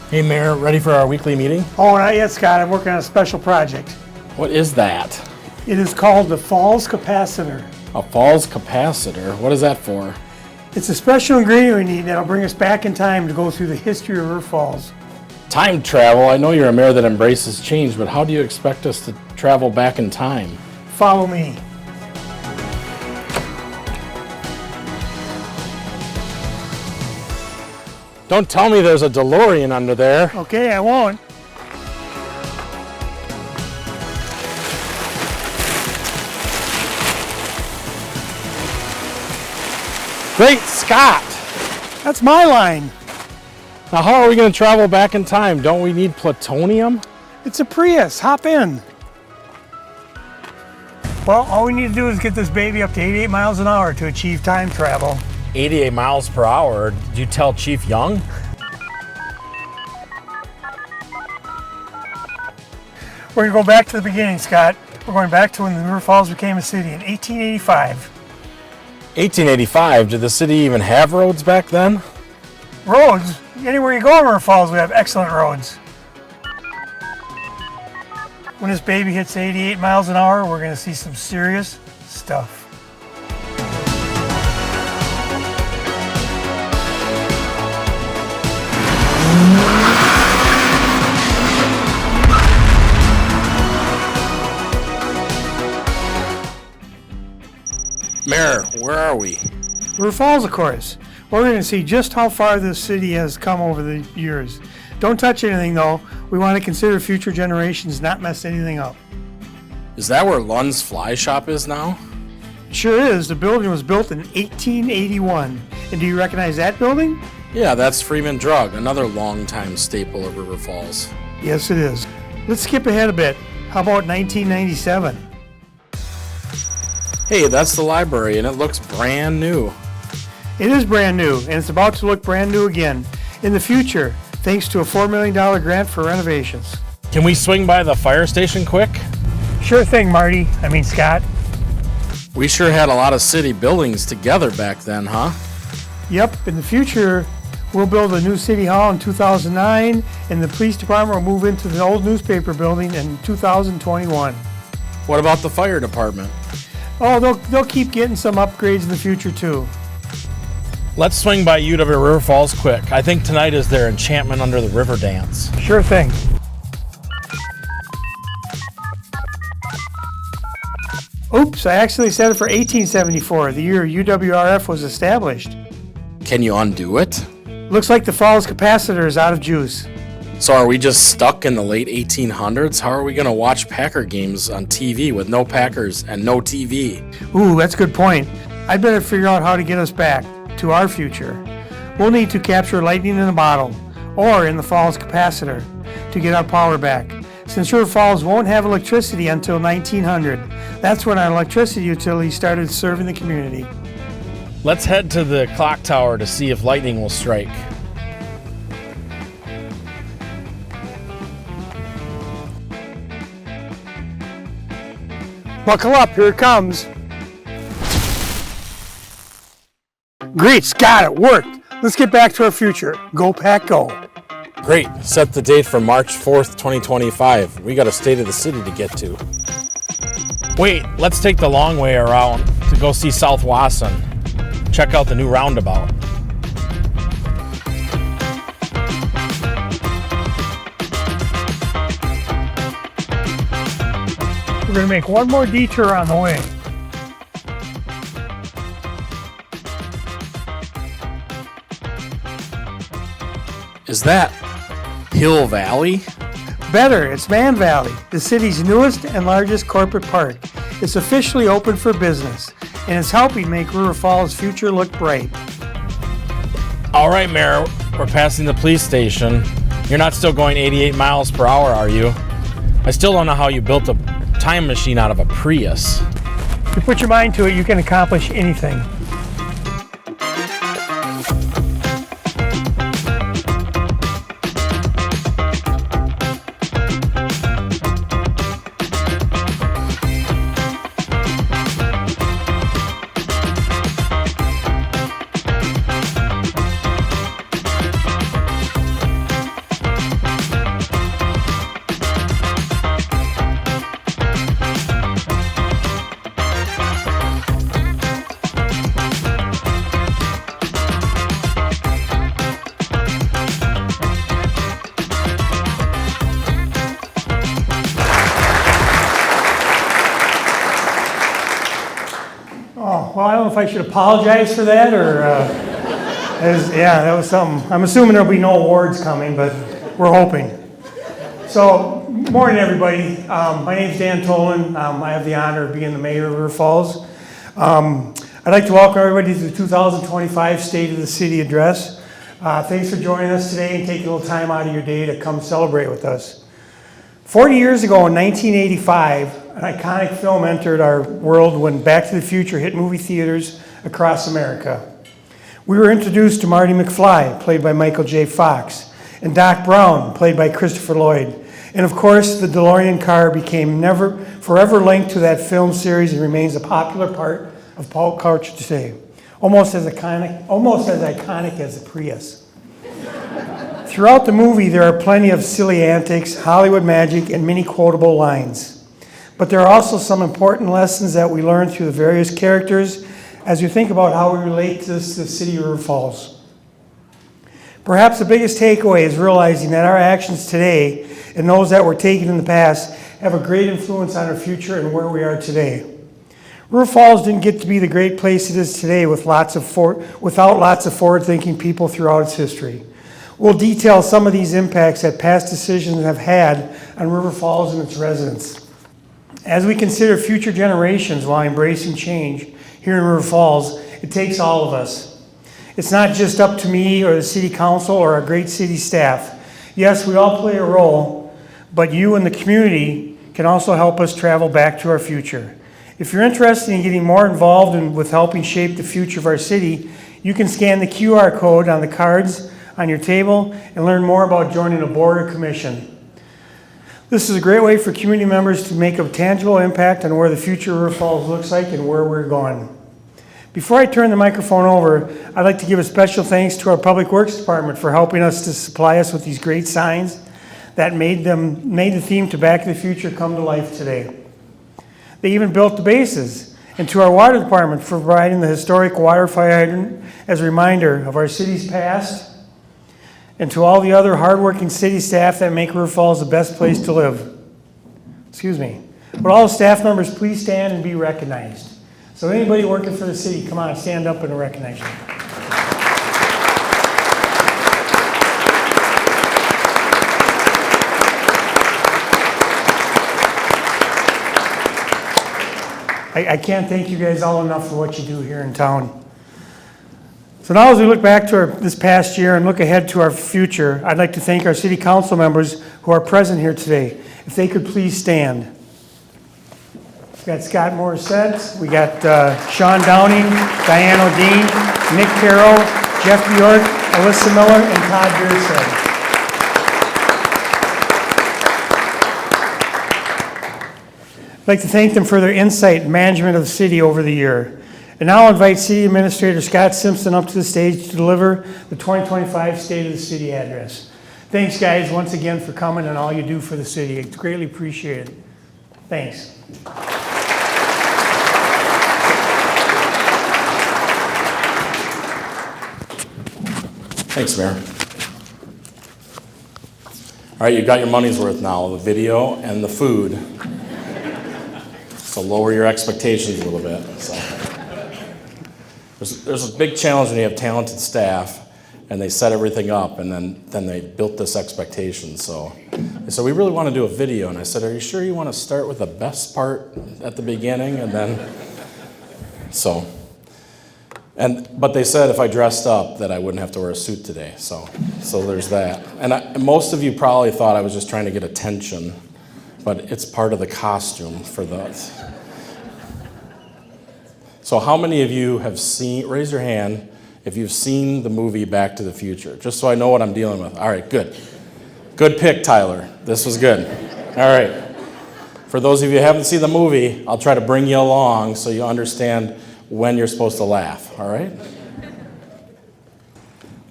Hey, Mayor, ready for our weekly meeting? Oh, not yet, Scott. I'm working on a special project. What is that? It is called the Falls Capacitor. A falls capacitor? What is that for? It's a special ingredient we need that'll bring us back in time to go through the history of River Falls. Time travel? I know you're a mayor that embraces change, but how do you expect us to travel back in time? Follow me. Don't tell me there's a DeLorean under there. Okay, I won't. Great Scott! That's my line. Now how are we going to travel back in time? Don't we need plutonium? It's a Prius. Hop in. Well, all we need to do is get this baby up to 88 miles an hour to achieve time travel. 88 miles per hour? Did you tell Chief Young? We're going to go back to the beginning, Scott. We're going back to when the River Falls became a city in 1885. 1885? Did the city even have roads back then? Roads? Anywhere you go in River Falls, we have excellent roads. When this baby hits 88 miles an hour, we're going to see some serious stuff. Mayor, where are we? River Falls, of course. We're going to see just how far this city has come over the years. Don't touch anything, though. We want to consider future generations, not mess anything up. Is that where Lund's Fly Shop is now? Sure is. The building was built in 1881. And do you recognize that building? Yeah, that's Freeman Drug, another longtime staple of River Falls. Yes, it is. Let's skip ahead a bit. How about 1997? Hey, that's the library, and it looks brand new. It is brand new, and it's about to look brand new again in the future, thanks to a $4 million grant for renovations. Can we swing by the fire station quick? Sure thing, Marty. Scott. We sure had a lot of city buildings together back then, huh? Yep, in the future, we'll build a new city hall in 2009, and the police department will move into the old newspaper building in 2021. What about the fire department? Oh, they'll keep getting some upgrades in the future, too. Let's swing by UW River Falls quick. I think tonight is their enchantment under the river dance. Sure thing. Oops, I actually said it for 1874, the year UWRF was established. Can you undo it? Looks like the Falls capacitor is out of juice. So are we just stuck in the late 1800s? How are we going to watch Packer games on TV with no Packers and no TV? Ooh, that's a good point. I'd better figure out how to get us back to our future. We'll need to capture lightning in a bottle or in the Falls capacitor to get our power back. Since River Falls won't have electricity until 1900, that's when our electricity utility started serving the community. Let's head to the clock tower to see if lightning will strike. Buckle up, here it comes. Great Scott, it worked. Let's get back to our future. Go Pack, go. Great, set the date for March 4th, 2025. We got a state of the city to get to. Wait, let's take the long way around to go see South Wasson. Check out the new roundabout. We're going to make one more detour on the way. Is that Hill Valley? Better, it's Man Valley, the city's newest and largest corporate park. It's officially open for business, and it's helping make River Falls' future look bright. All right, Mayor, we're passing the police station. You're not still going 88 miles per hour, are you? I still don't know how you built a time machine out of a Prius. If you put your mind to it, you can accomplish anything. if I should apologize for that or, yeah, that was something. I'm assuming there'll be no awards coming, but we're hoping. So, morning everybody. My name's Dan Tolan. I have the honor of being the mayor of River Falls. I'd like to welcome everybody to the 2025 State of the City Address. Thanks for joining us today and taking a little time out of your day to come celebrate with us. 40 years ago in 1985, an iconic film entered our world when Back to the Future hit movie theaters across America. We were introduced to Marty McFly, played by Michael J. Fox, and Doc Brown, played by Christopher Lloyd. And of course, the DeLorean car became forever linked to that film series and remains a popular part of pop culture today, almost as iconic as the Prius. Throughout the movie, there are plenty of silly antics, Hollywood magic, and many quotable lines. But there are also some important lessons that we learn through the various characters as we think about how we relate to the city of River Falls. Perhaps the biggest takeaway is realizing that our actions today and those that were taken in the past have a great influence on our future and where we are today. River Falls didn't get to be the great place it is today without lots of forward-thinking people throughout its history. We'll detail some of these impacts that past decisions have had on River Falls and its residents. As we consider future generations while embracing change here in River Falls, it takes all of us. It's not just up to me or the city council or our great city staff. Yes, we all play a role, but you and the community can also help us travel back to our future. If you're interested in getting more involved with helping shape the future of our city, you can scan the QR code on the cards on your table and learn more about joining a board or commission. This is a great way for community members to make a tangible impact on where the future of River Falls looks like and where we're going. Before I turn the microphone over, I'd like to give a special thanks to our Public Works Department for helping us to supply us with these great signs that made the theme to Back to the Future come to life today. They even built the bases. And to our Water Department for providing the historic water fire hydrant as a reminder of our city's past, and to all the other hardworking city staff that make River Falls the best place to live. Excuse me. Would all the staff members please stand and be recognized? So anybody working for the city, come on, stand up and recognize you. I can't thank you guys all enough for what you do here in town. So now as we look back to this past year and look ahead to our future, I'd like to thank our city council members who are present here today. If they could please stand. We've got Scott Morissette, we got Sean Downing, Diane O'Dean, Nick Carroll, Jeff Bjork, Alyssa Miller, and Todd Beerstead. I'd like to thank them for their insight and management of the city over the year. And now I'll invite City Administrator Scott Simpson up to the stage to deliver the 2025 State of the City Address. Thanks, guys, once again for coming and all you do for the city. It's greatly appreciated. Thanks. Thanks, Mayor. All right, you got your money's worth now, the video and the food. So lower your expectations a little bit. So. There's a big challenge when you have talented staff and they set everything up and then they built this expectation. So we really want to do a video. And I said, are you sure you want to start with the best part at the beginning? And then, but they said if I dressed up that I wouldn't have to wear a suit today. So there's that. And most of you probably thought I was just trying to get attention, but it's part of the costume for the. So how many of you have seen, raise your hand if you've seen the movie Back to the Future, just so I know what I'm dealing with. All right, good. Good pick, Tyler. This was good. All right. For those of you who haven't seen the movie, I'll try to bring you along so you understand when you're supposed to laugh, all right?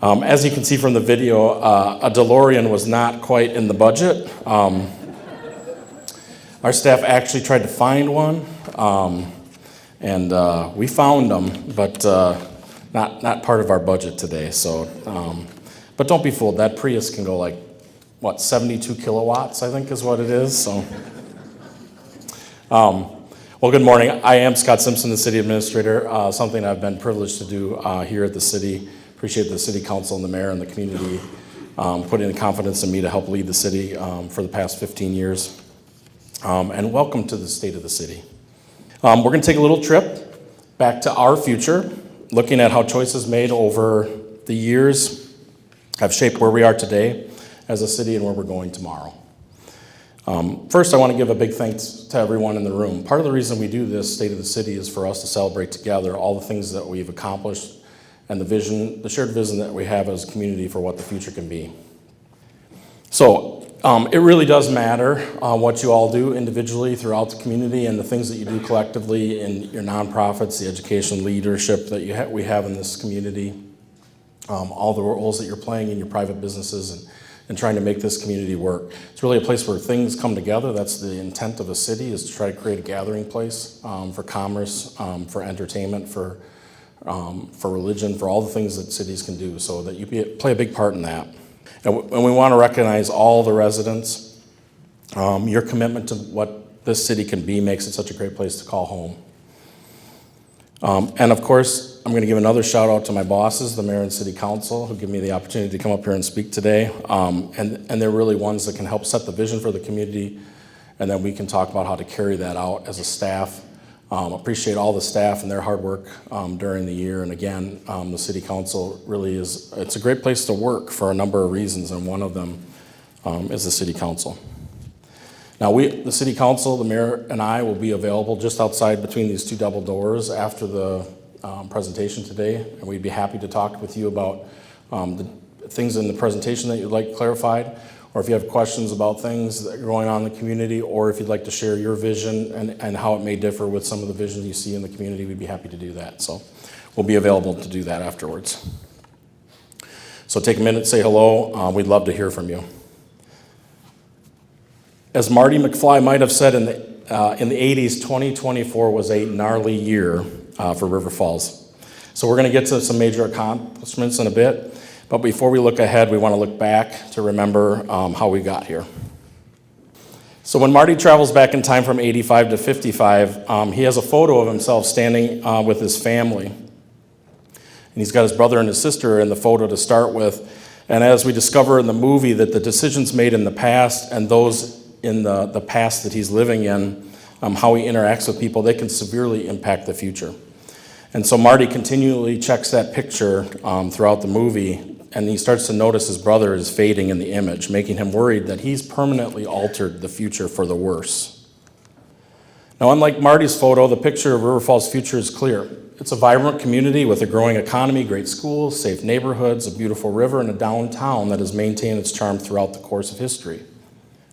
As you can see from the video, a DeLorean was not quite in the budget. Our staff actually tried to find one. And we found them, but not part of our budget today. So, but don't be fooled. That Prius can go like, 72 kilowatts, I think is what it is. So, well, Well, good morning. I am Scott Simpson, the city administrator, something I've been privileged to do here at the city. Appreciate the city council and the mayor and the community putting the confidence in me to help lead the city for the past 15 years. And welcome to the state of the city. We're going to take a little trip back to our future, looking at how choices made over the years have shaped where we are today as a city and where we're going tomorrow. First, I want to give a big thanks to everyone in the room. Part of the reason we do this State of the City is for us to celebrate together all the things that we've accomplished and the shared vision that we have as a community for what the future can be. So it really does matter what you all do individually throughout the community and the things that you do collectively in your nonprofits, the education leadership that we have in this community, all the roles that you're playing in your private businesses and trying to make this community work. It's really a place where things come together. That's the intent of a city, is to try to create a gathering place for commerce, for entertainment, for religion, for all the things that cities can do, so that you play a big part in that. And we want to recognize all the residents. Your commitment to what this city can be makes it such a great place to call home. And of course, I'm going to give another shout out to my bosses, the mayor and city council, who give me the opportunity to come up here and speak today. And they're really ones that can help set the vision for the community, and then we can talk about how to carry that out as a staff. Appreciate all the staff and their hard work during the year. And again, the city council really it's a great place to work for a number of reasons, and one of them is the city council. Now, the city council, the mayor and I will be available just outside between these two double doors after the presentation today, and we'd be happy to talk with you about the things in the presentation that you'd like clarified, or if you have questions about things that are going on in the community, or if you'd like to share your vision and how it may differ with some of the visions you see in the community, we'd be happy to do that. So we'll be available to do that afterwards. So take a minute, say hello. We'd love to hear from you. As Marty McFly might have said in the 80s, 2024 was a gnarly year for River Falls. So we're going to get to some major accomplishments in a bit, but before we look ahead, we want to look back to remember how we got here. So when Marty travels back in time from 85 to 55, he has a photo of himself standing with his family. And he's got his brother and his sister in the photo to start with. And as we discover in the movie, that the decisions made in the past and those in the past that he's living in, how he interacts with people, they can severely impact the future. And so Marty continually checks that picture throughout the movie, and he starts to notice his brother is fading in the image, making him worried that he's permanently altered the future for the worse. Now, unlike Marty's photo, the picture of River Falls' future is clear. It's a vibrant community with a growing economy, great schools, safe neighborhoods, a beautiful river, and a downtown that has maintained its charm throughout the course of history.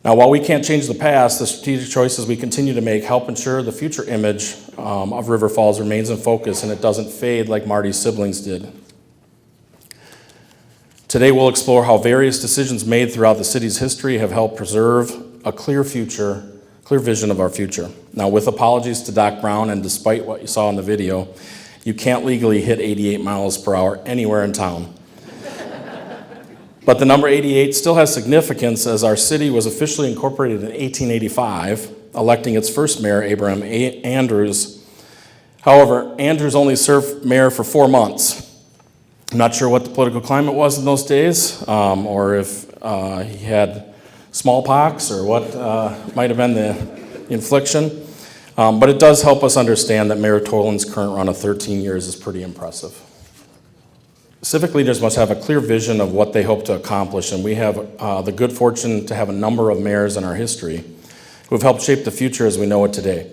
Now, while we can't change the past, the strategic choices we continue to make help ensure the future image of River Falls remains in focus and it doesn't fade like Marty's siblings did. Today, we'll explore how various decisions made throughout the city's history have helped preserve a clear vision of our future. Now, with apologies to Doc Brown, and despite what you saw in the video, you can't legally hit 88 miles per hour anywhere in town. But the number 88 still has significance, as our city was officially incorporated in 1885, electing its first mayor, Abraham Andrews. However, Andrews only served mayor for 4 months. I'm not sure what the political climate was in those days, or if he had smallpox, or what might have been the infliction. But it does help us understand that Mayor Toland's current run of 13 years is pretty impressive. Civic leaders must have a clear vision of what they hope to accomplish, and we have the good fortune to have a number of mayors in our history who have helped shape the future as we know it today.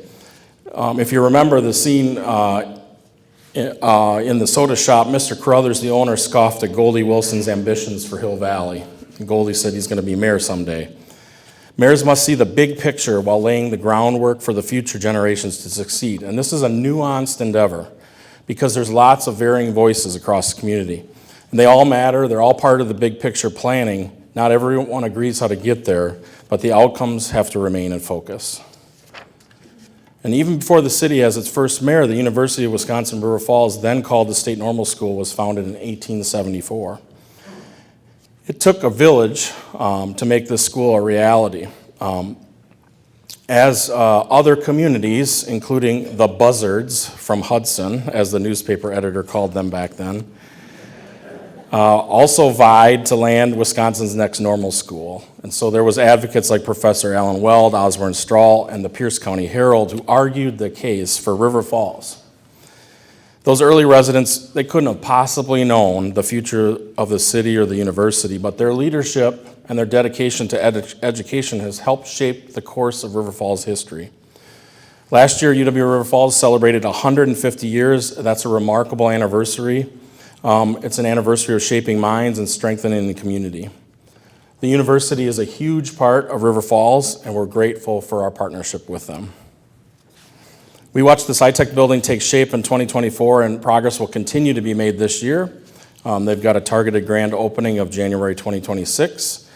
If you remember the scene in the soda shop, Mr. Carruthers, the owner, scoffed at Goldie Wilson's ambitions for Hill Valley. And Goldie said he's going to be mayor someday. Mayors must see the big picture while laying the groundwork for the future generations to succeed. And this is a nuanced endeavor, because there's lots of varying voices across the community. And they all matter, they're all part of the big picture planning. Not everyone agrees how to get there, but the outcomes have to remain in focus. And even before the city has its first mayor, the University of Wisconsin-River Falls, then called the State Normal School, was founded in 1874. It took a village to make this school a reality. As other communities, including the Buzzards from Hudson, as the newspaper editor called them back then, also vied to land Wisconsin's next normal school. And so there was advocates like Professor Alan Weld, Osborne Strahl, and the Pierce County Herald who argued the case for River Falls. Those early residents, they couldn't have possibly known the future of the city or the university, but their leadership and their dedication to education has helped shape the course of River Falls history. Last year, UW River Falls celebrated 150 years. That's a remarkable anniversary. It's an anniversary of shaping minds and strengthening the community. The university is a huge part of River Falls, and we're grateful for our partnership with them. We watched the SciTech building take shape in 2024, and progress will continue to be made this year. They've got a targeted grand opening of January 2026.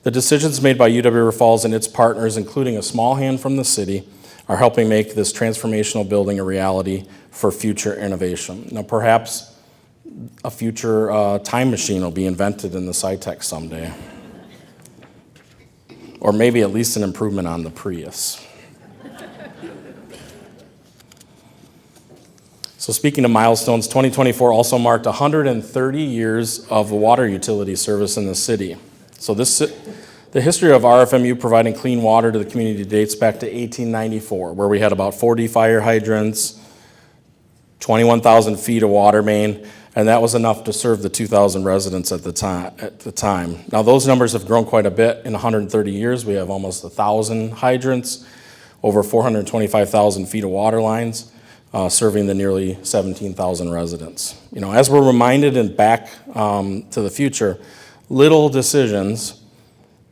The decisions made by UW River Falls and its partners, including a small hand from the city, are helping make this transformational building a reality for future innovation. Now, perhaps a future time machine will be invented in the SciTech someday. Or maybe at least an improvement on the Prius. So speaking of milestones, 2024 also marked 130 years of water utility service in the city. So the history of RFMU providing clean water to the community dates back to 1894, where we had about 40 fire hydrants, 21,000 feet of water main, and that was enough to serve the 2,000 residents at the time. Now those numbers have grown quite a bit in 130 years. We have almost 1,000 hydrants, over 425,000 feet of water lines, serving the nearly 17,000 residents. You know, as we're reminded in Back to the Future, little decisions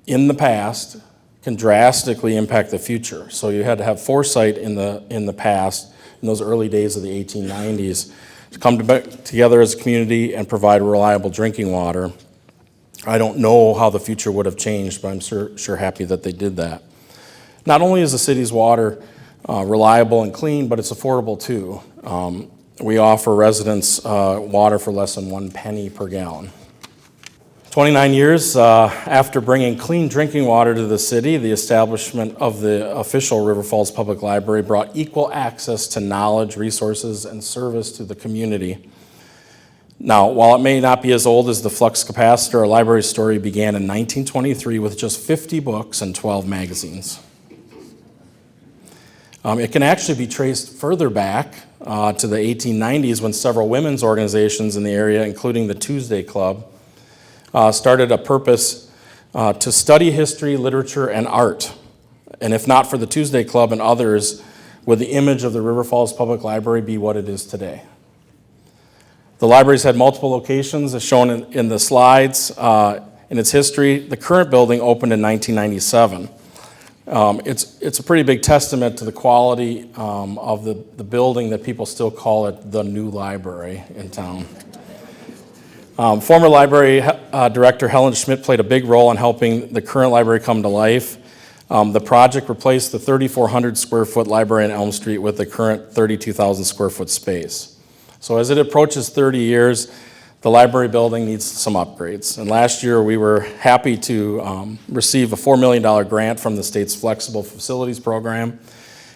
in the past can drastically impact the future. So you had to have foresight in the past, in those early days of the 1890s, to come together as a community and provide reliable drinking water. I don't know how the future would have changed, but I'm sure happy that they did that. Not only is the city's water reliable and clean, but it's affordable too. We offer residents water for less than 1 penny per gallon. 29 years after bringing clean drinking water to the city, the establishment of the official River Falls Public Library brought equal access to knowledge, resources, and service to the community. Now, while it may not be as old as the flux capacitor, our library story began in 1923 with just 50 books and 12 magazines. It can actually be traced further back to the 1890s when several women's organizations in the area, including the Tuesday Club, started a purpose to study history, literature, and art. And if not for the Tuesday Club and others, would the image of the River Falls Public Library be what it is today? The library's had multiple locations, as shown in the slides. In its history, the current building opened in 1997. It's a pretty big testament to the quality of the building that people still call it the new library in town. Former library director Helen Schmidt played a big role in helping the current library come to life. The project replaced the 3,400 square foot library in Elm Street with the current 32,000 square foot space. So as it approaches 30 years, the library building needs some upgrades. And last year we were happy to receive a $4 million grant from the state's Flexible Facilities Program,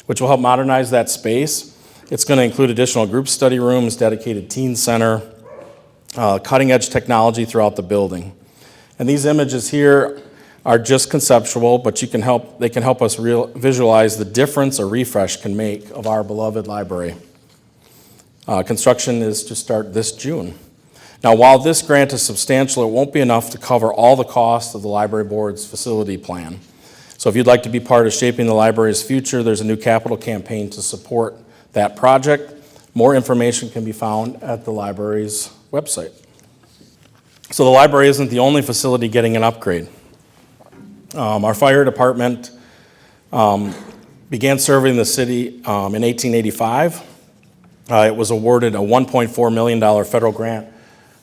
which will help modernize that space. It's going to include additional group study rooms, dedicated teen center, cutting-edge technology throughout the building. And these images here are just conceptual, but they can help us visualize the difference a refresh can make of our beloved library. Construction is to start this June. Now, while this grant is substantial, it won't be enough to cover all the costs of the library board's facility plan. So if you'd like to be part of shaping the library's future, there's a new capital campaign to support that project. More information can be found at the library's website. So the library isn't the only facility getting an upgrade. Our fire department began serving the city in 1885. It was awarded a $1.4 million federal grant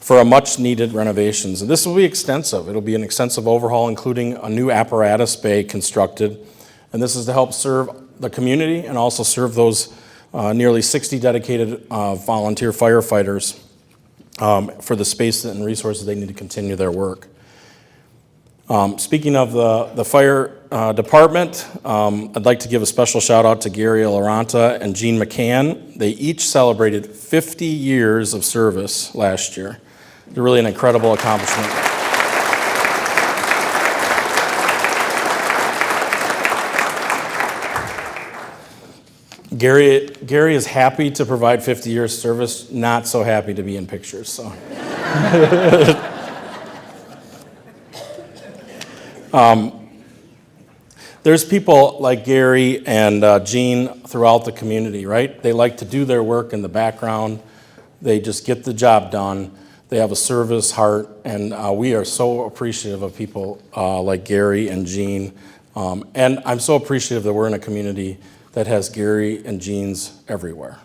for a much-needed renovations. And this will be extensive. It'll be an extensive overhaul, including a new apparatus bay constructed. And this is to help serve the community and also serve those nearly 60 dedicated volunteer firefighters for the space and resources they need to continue their work. Speaking of the fire department, I'd like to give a special shout out to Gary Laranta and Gene McCann. They each celebrated 50 years of service last year. They're really an incredible accomplishment. Gary is happy to provide 50 years service, not so happy to be in pictures. So. There's people like Gary and Gene throughout the community, right? They like to do their work in the background. They just get the job done. They have a service heart, and we are so appreciative of people like Gary and Gene. And I'm so appreciative that we're in a community that has Gary and Genes everywhere.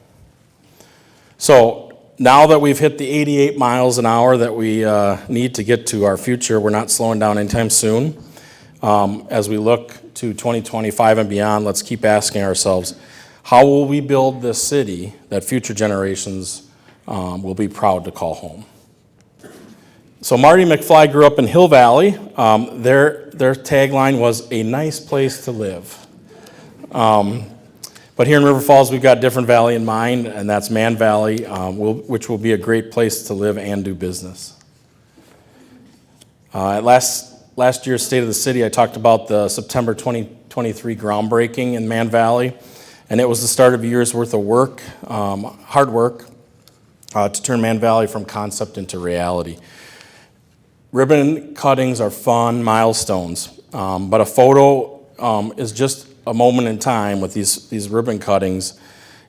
So now that we've hit the 88 miles an hour that we need to get to our future, we're not slowing down anytime soon. As we look to 2025 and beyond, let's keep asking ourselves, how will we build this city that future generations will be proud to call home? So Marty McFly grew up in Hill Valley. Their tagline was a nice place to live. But here in River Falls, we've got a different valley in mind, and that's Man Valley, which will be a great place to live and do business. At last year's State of the City, I talked about the September 2023 groundbreaking in Man Valley, and it was the start of a year's worth of work, hard work, to turn Man Valley from concept into reality. Ribbon cuttings are fun milestones, but a photo is just a moment in time with these ribbon cuttings.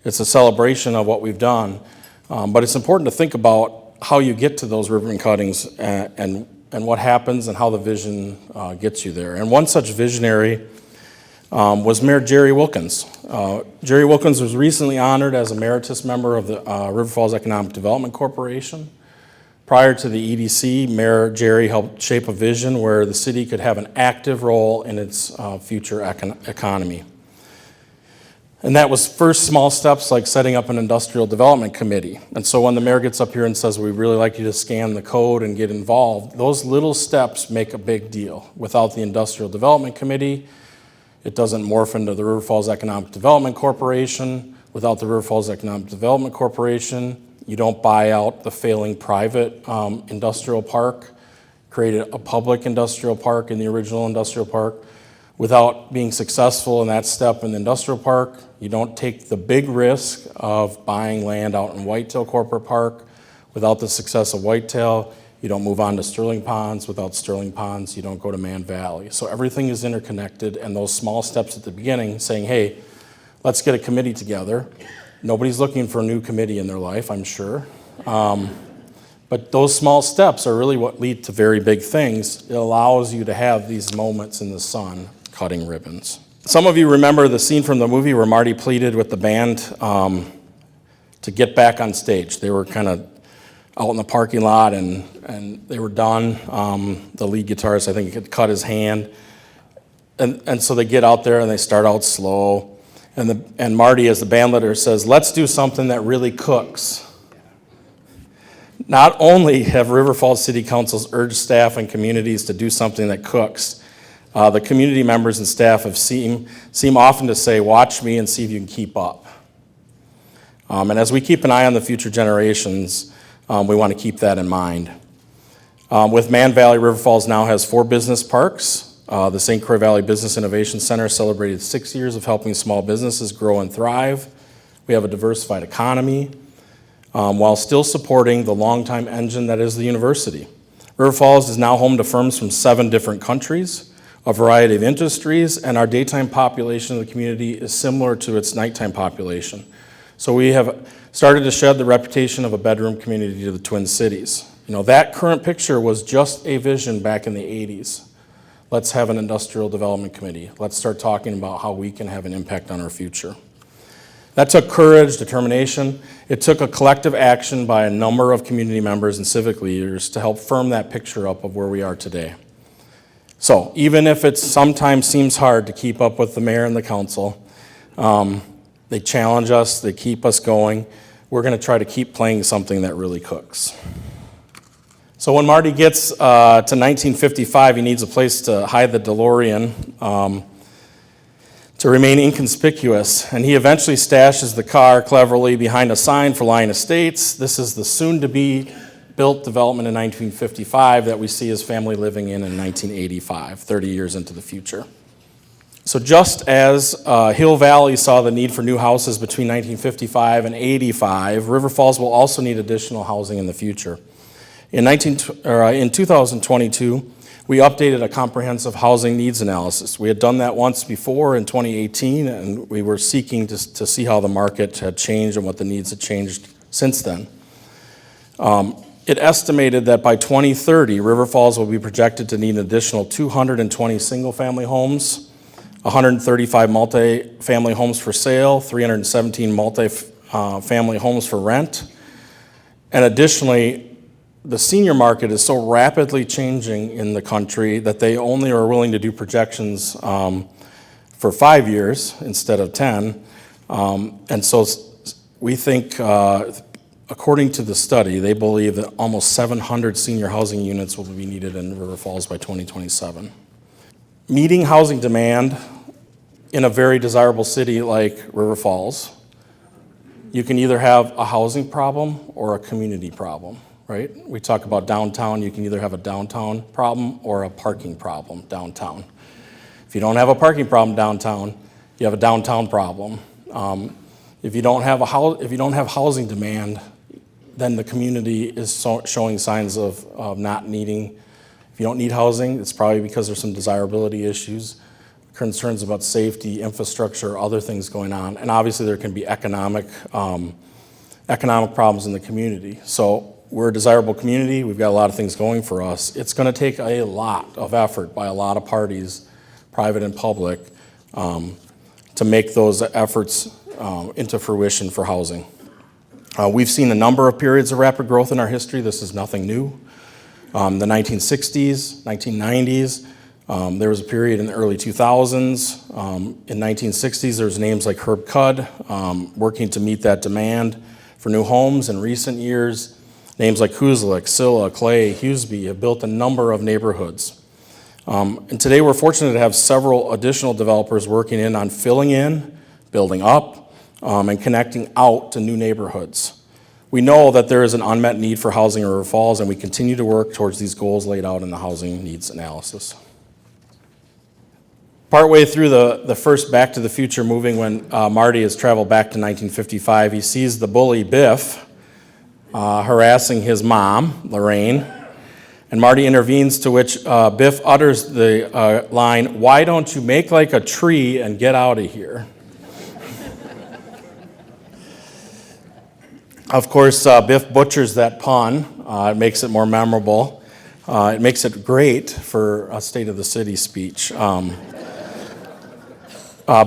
It's a celebration of what we've done, but it's important to think about how you get to those ribbon cuttings and what happens and how the vision gets you there. And one such visionary was Mayor Jerry Wilkins. Jerry Wilkins was recently honored as emeritus member of the River Falls Economic Development Corporation. Prior to the EDC, Mayor Jerry helped shape a vision where the city could have an active role in its future economy. And that was first small steps like setting up an industrial development committee. And so when the mayor gets up here and says, we'd really like you to scan the code and get involved, those little steps make a big deal. Without the industrial development committee, it doesn't morph into the River Falls Economic Development Corporation. Without the River Falls Economic Development Corporation, you don't buy out the failing private industrial park, create a public industrial park in the original industrial park. Without being successful in that step in the industrial park, you don't take the big risk of buying land out in Whitetail Corporate Park. Without the success of Whitetail, you don't move on to Sterling Ponds. Without Sterling Ponds, you don't go to Man Valley. So everything is interconnected, and those small steps at the beginning saying, hey, let's get a committee together. Nobody's looking for a new committee in their life, I'm sure. But those small steps are really what lead to very big things. It allows you to have these moments in the sun cutting ribbons. Some of you remember the scene from the movie where Marty pleaded with the band to get back on stage. They were kind of out in the parking lot and they were done. The lead guitarist, I think, had cut his hand. And so they get out there and they start out slow. And Marty, as the band leader, says, let's do something that really cooks. Not only have River Falls City Councils urged staff and communities to do something that cooks, the community members and staff have seem often to say, watch me and see if you can keep up. And as we keep an eye on the future generations, we want to keep that in mind. With Man Valley, River Falls now has 4 business parks. The St. Croix Valley Business Innovation Center celebrated 6 years of helping small businesses grow and thrive. We have a diversified economy, while still supporting the longtime engine that is the university. River Falls is now home to firms from 7 different countries, a variety of industries, and our daytime population of the community is similar to its nighttime population. So we have started to shed the reputation of a bedroom community to the Twin Cities. You know, that current picture was just a vision back in the 80s. Let's have an industrial development committee. Let's start talking about how we can have an impact on our future. That took courage, determination. It took a collective action by a number of community members and civic leaders to help firm that picture up of where we are today. So even if it sometimes seems hard to keep up with the mayor and the council, they challenge us, they keep us going. We're going to try to keep playing something that really cooks. So when Marty gets to 1955, he needs a place to hide the DeLorean to remain inconspicuous, and he eventually stashes the car cleverly behind a sign for Lyon Estates. This is the soon-to-be built development in 1955 that we see his family living in 1985, 30 years into the future. So just as Hill Valley saw the need for new houses between 1955 and 85, River Falls will also need additional housing in the future. In 2022, we updated a comprehensive housing needs analysis. We had done that once before in 2018, and we were seeking to see how the market had changed and what the needs had changed since then. It estimated that by 2030, River Falls will be projected to need an additional 220 single-family homes, 135 multi-family homes for sale, 317 multi-family homes for rent, and additionally, the senior market is so rapidly changing in the country that they only are willing to do projections for 5 years instead of 10. And so we think, according to the study, they believe that almost 700 senior housing units will be needed in River Falls by 2027. Meeting housing demand in a very desirable city like River Falls, you can either have a housing problem or a community problem. Right? We talk about downtown, you can either have a downtown problem or a parking problem downtown. If you don't have a parking problem downtown, you have a downtown problem. If you don't have housing demand, then the community is showing signs of not needing. If you don't need housing, it's probably because there's some desirability issues, concerns about safety, infrastructure, other things going on, and obviously there can be economic problems in the community. So we're a desirable community. We've got a lot of things going for us. It's going to take a lot of effort by a lot of parties, private and public, to make those efforts into fruition for housing. We've seen a number of periods of rapid growth in our history. This is nothing new. The 1960s, 1990s, there was a period in the early 2000s. In 1960s, there was names like Herb Cudd working to meet that demand for new homes. In recent years, names like Kuzlik, Silla, Clay, Hughesby have built a number of neighborhoods. And today we're fortunate to have several additional developers working on filling in, building up, and connecting out to new neighborhoods. We know that there is an unmet need for housing in River Falls, and we continue to work towards these goals laid out in the housing needs analysis. Partway through the first Back to the Future movie, when Marty has traveled back to 1955, he sees the bully Biff harassing his mom, Lorraine, and Marty intervenes, to which Biff utters the line, "Why don't you make like a tree and get out of here?" Of course, Biff butchers that pun. It makes it more memorable. It makes it great for a State of the City speech.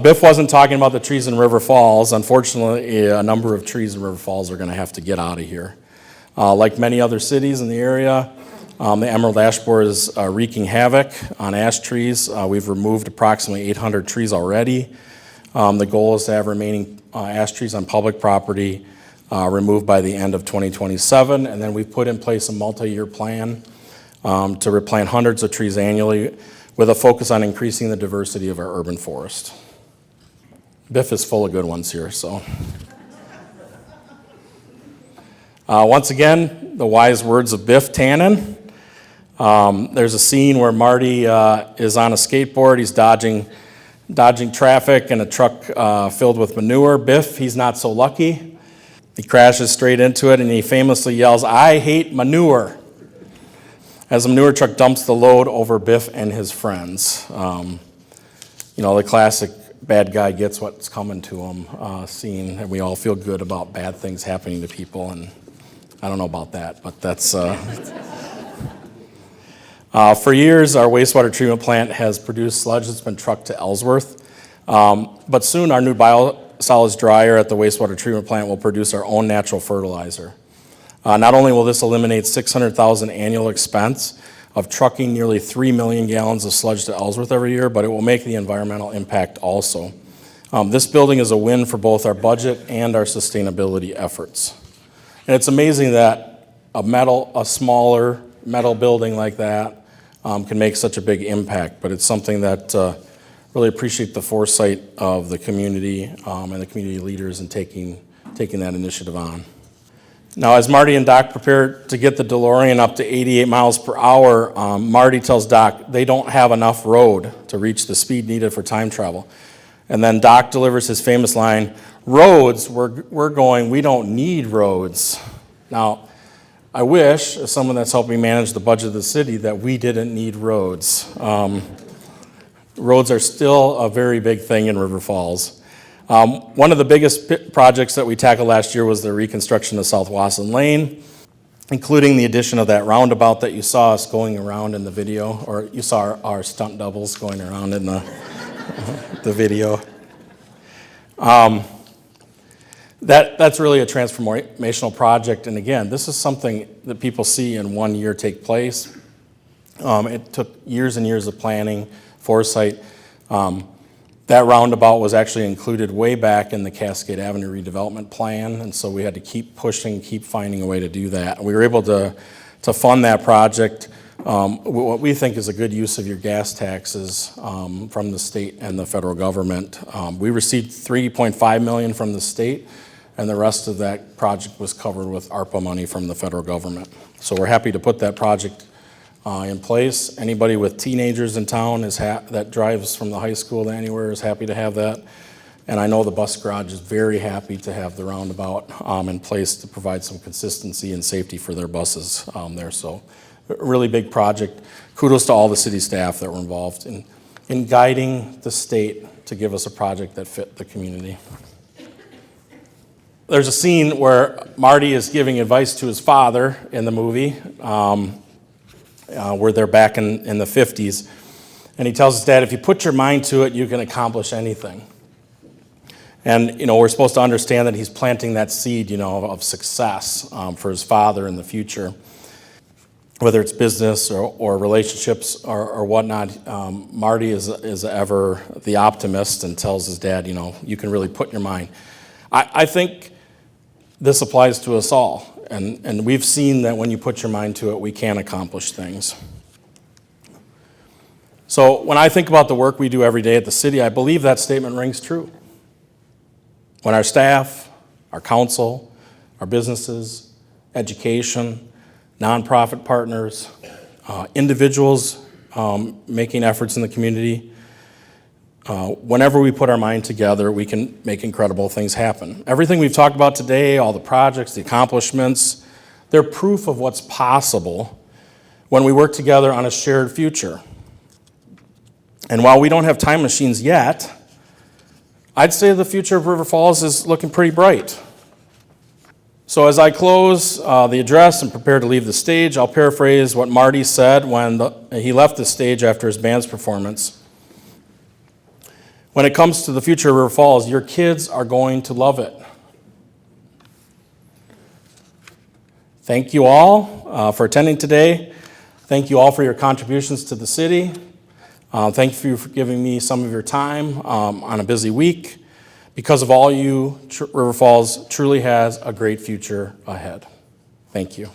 Biff wasn't talking about the trees in River Falls. Unfortunately, a number of trees in River Falls are going to have to get out of here. Like many other cities in the area, the emerald ash borer is wreaking havoc on ash trees. We've removed approximately 800 trees already. The goal is to have remaining ash trees on public property removed by the end of 2027, and then we've put in place a multi-year plan to replant hundreds of trees annually with a focus on increasing the diversity of our urban forest. Biff is full of good ones here, so. Once again, the wise words of Biff Tannen. There's a scene where Marty is on a skateboard. He's dodging traffic and a truck filled with manure. Biff, he's not so lucky. He crashes straight into it, and he famously yells, "I hate manure," as the manure truck dumps the load over Biff and his friends. The classic bad guy gets what's coming to him scene, and we all feel good about bad things happening to people, and I don't know about that, but that's... For years, our wastewater treatment plant has produced sludge that's been trucked to Ellsworth, but soon our new biosolids dryer at the wastewater treatment plant will produce our own natural fertilizer. Not only will this eliminate $600,000 annual expense of trucking nearly 3 million gallons of sludge to Ellsworth every year, but it will make the environmental impact also. This building is a win for both our budget and our sustainability efforts. And it's amazing that a smaller, metal building like that can make such a big impact. But it's something that really appreciate the foresight of the community and the community leaders in taking that initiative on. Now, as Marty and Doc prepare to get the DeLorean up to 88 miles per hour, Marty tells Doc they don't have enough road to reach the speed needed for time travel. And then Doc delivers his famous line, "Roads, we're going, we don't need roads." Now, I wish, as someone that's helped me manage the budget of the city, that we didn't need roads. Roads are still a very big thing in River Falls. One of the biggest projects that we tackled last year was the reconstruction of South Wasson Lane, including the addition of that roundabout that you saw us going around in the video, or you saw our stunt doubles going around in the video. That's really a transformational project, and again, this is something that people see in 1 year take place. It took years and years of planning, foresight. That roundabout was actually included way back in the Cascade Avenue redevelopment plan, and so we had to keep pushing, keep finding a way to do that. We were able to fund that project, what we think is a good use of your gas taxes from the state and the federal government. We received $3.5 million from the state, and the rest of that project was covered with ARPA money from the federal government. So we're happy to put that project in place. Anybody with teenagers in town that drives from the high school to anywhere is happy to have that. And I know the bus garage is very happy to have the roundabout in place to provide some consistency and safety for their buses there. So a really big project. Kudos to all the city staff that were involved in guiding the state to give us a project that fit the community. There's a scene where Marty is giving advice to his father in the movie. Where they're back in the 50s. And he tells his dad, if you put your mind to it, you can accomplish anything. And, we're supposed to understand that he's planting that seed, of success for his father in the future. Whether it's business or relationships or whatnot, Marty is ever the optimist and tells his dad, you can really put your mind. I think this applies to us all. And we've seen that when you put your mind to it, we can accomplish things. So when I think about the work we do every day at the city, I believe that statement rings true. When our staff, our council, our businesses, education, nonprofit partners, individuals making efforts in the community, whenever we put our mind together, we can make incredible things happen. Everything we've talked about today, all the projects, the accomplishments, they're proof of what's possible when we work together on a shared future. And while we don't have time machines yet, I'd say the future of River Falls is looking pretty bright. So as I close the address and prepare to leave the stage, I'll paraphrase what Marty said when he left the stage after his band's performance. When it comes to the future of River Falls, your kids are going to love it. Thank you all for attending today. Thank you all for your contributions to the city. Thank you for giving me some of your time on a busy week. Because of all you, River Falls truly has a great future ahead. Thank you.